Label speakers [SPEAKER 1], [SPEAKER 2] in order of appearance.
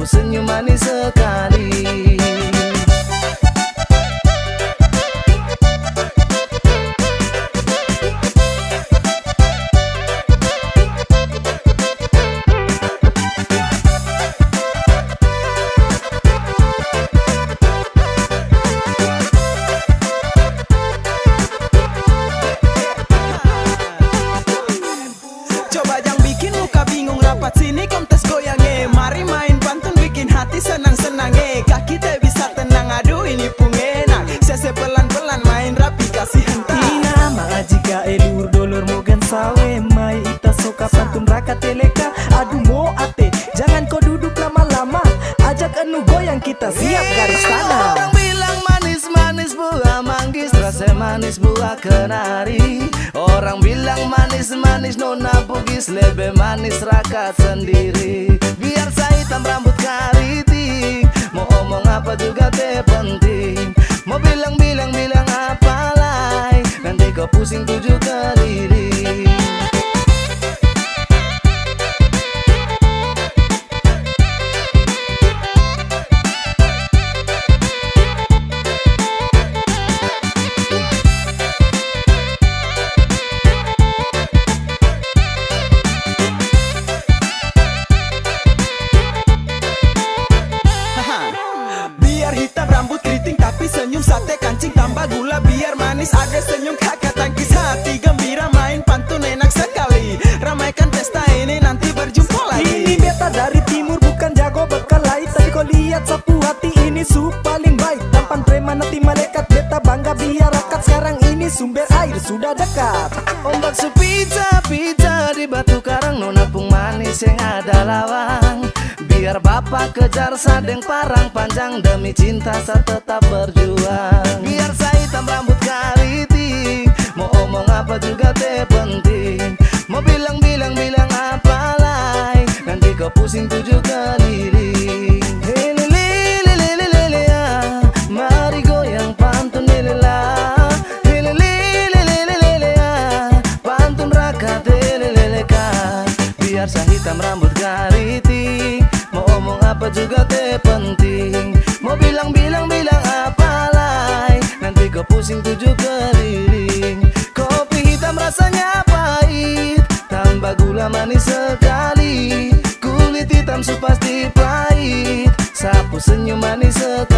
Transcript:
[SPEAKER 1] sapu senyum manis sekali.
[SPEAKER 2] Coba yang bikin muka bingung rapat sini kontes goyangnya. Mari main pantun bikin hati senang-senangnya. Kaki tak bisa tenang, aduh ini pun enak. Sese pelan-pelan main rapi kasih hentak.
[SPEAKER 3] Ina maa jika elur dolor mogan sawe mai ita soka pantun raka teleka. Aduh mo ate jangan kau duduk lama-lama, ajak anu goyang kita siap garis tanah.
[SPEAKER 1] Orang bilang manis-manis buah manggis, rasa manis buah kenari. Orang bilang manis-manis nona bugis, lebih manis raka sendiri. Biar saya hitam rambut keriting, mau omong apa juga teh penting. Mau bilang-bilang apa lagi, nanti kau pusing tujuh keliling.
[SPEAKER 2] Biar hitam rambut keriting tapi senyum sate kancing tambah gula. Biar manis ada senyum kakak tangkis hati gembira. Main pantun enak sekali, ramaikan pesta ini nanti berjumpa lagi.
[SPEAKER 3] Ini beta dari timur bukan jago berkelahi, tapi kau lihat sapu hati ini su paling baik. Tampan preman hati malaikat beta bangga biar rakat. Sekarang ini sumber air sudah dekat.
[SPEAKER 1] Ombak pizza di batu karang, nona pung manis yang ada lawang. Biar bapak kejar sadeng parang panjang, demi cinta saya tetap berjuang. Biar saya hitam rambut keriting, mau omong apa juga teh penting. Mau bilang apa lagi, nanti kau pusing tujuh keliling. Helelelelelelele, mari goyang pantun lelelah. Helelelelelelele, pantun raka teleleleka. Biar saya hitam rambut keriting, mau omong apa juga teh penting. Mau bilang apa lagi, nanti kau pusing tujuh keliling. Kopi hitam rasanya pahit, tambah gula manis sekali. Kulit hitam su pasti pahit, sapu senyum manis sekali.